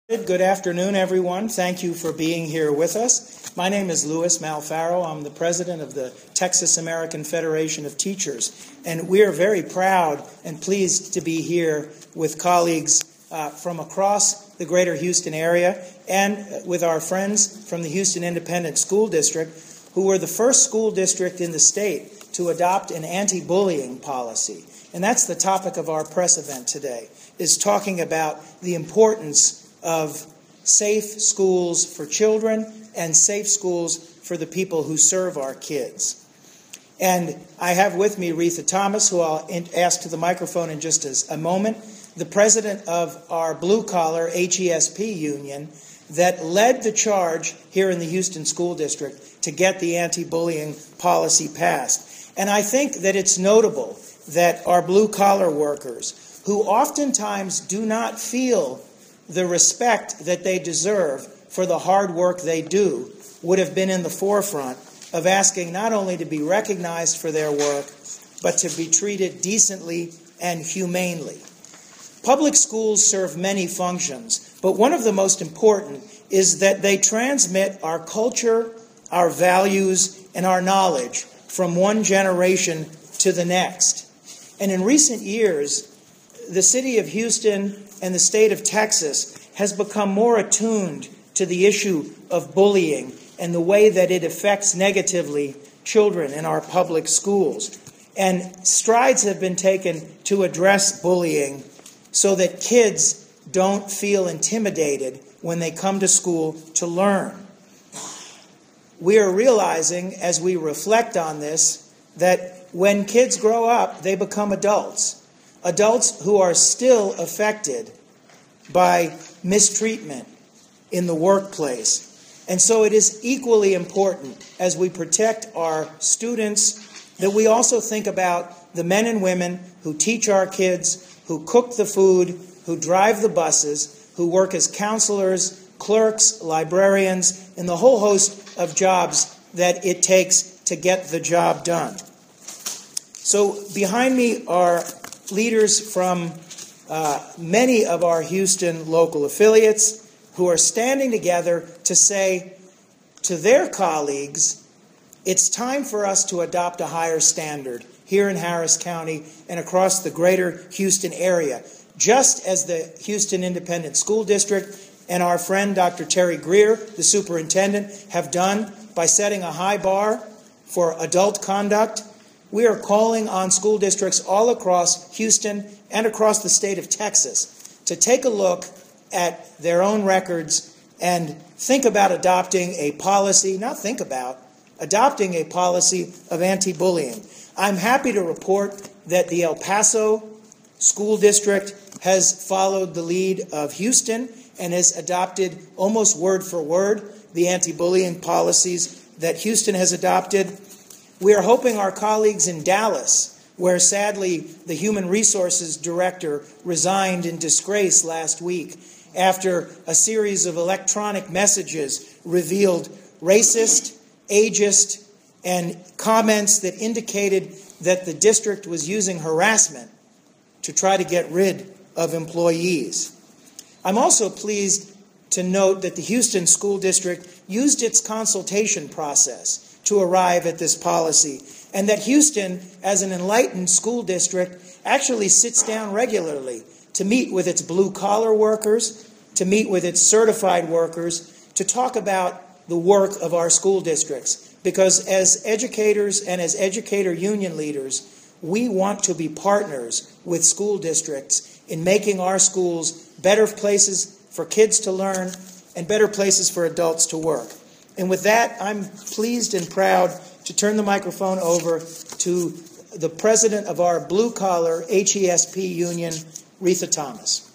Good afternoon, everyone. Thank you for being here with us. My name is Malfaro. I'm the president of the Texas American Federation of Teachers, and we are very proud and pleased to be here with colleagues from across the greater Houston area and with our friends from the Houston Independent School District, who were the first school district in the state to adopt an anti-bullying policy. And that's the topic of our press event today, is talking about the importance of safe schools for children and safe schools for the people who serve our kids. And I have with me Retha Thomas, who I'll ask to the microphone in just a moment, the president of our blue-collar HESP union that led the charge here in the Houston School District to get the anti-bullying policy passed. And I think that it's notable that our blue-collar workers, who oftentimes do not feel the respect that they deserve for the hard work they do, would have been in the forefront of asking not only to be recognized for their work, but to be treated decently and humanely. Public schools serve many functions, but one of the most important is that they transmit our culture, our values, and our knowledge from one generation to the next. And in recent years, the city of Houston and the state of Texas has become more attuned to the issue of bullying and the way that it affects negatively children in our public schools. And strides have been taken to address bullying so that kids don't feel intimidated when they come to school to learn. We are realizing, as we reflect on this, that when kids grow up, they become adults who are still affected by mistreatment in the workplace. And so it is equally important, as we protect our students, that we also think about the men and women who teach our kids, who cook the food, who drive the buses, who work as counselors, clerks, librarians, and the whole host of jobs that it takes to get the job done. So behind me are leaders from many of our Houston local affiliates who are standing together to say to their colleagues, it's time for us to adopt a higher standard here in Harris County and across the greater Houston area, just as the Houston Independent School District and our friend Dr. Terry Grier, the superintendent, have done by setting a high bar for adult conduct. We are calling on school districts all across Houston and across the state of Texas to take a look at their own records and think about adopting a policy, adopting a policy of anti-bullying. I'm happy to report that the El Paso School District has followed the lead of Houston and has adopted almost word for word the anti-bullying policies that Houston has adopted. We are hoping our colleagues in Dallas, where sadly the human resources director resigned in disgrace last week after a series of electronic messages revealed racist, ageist, and comments that indicated that the district was using harassment to try to get rid of employees. I'm also pleased to note that the Houston School District used its consultation process to arrive at this policy, and that Houston, as an enlightened school district, actually sits down regularly to meet with its blue-collar workers, to meet with its certified workers, to talk about the work of our school districts. Because as educators and as educator union leaders, we want to be partners with school districts in making our schools better places for kids to learn and better places for adults to work. And with that, I'm pleased and proud to turn the microphone over to the president of our blue-collar HESP union, Retha Thomas.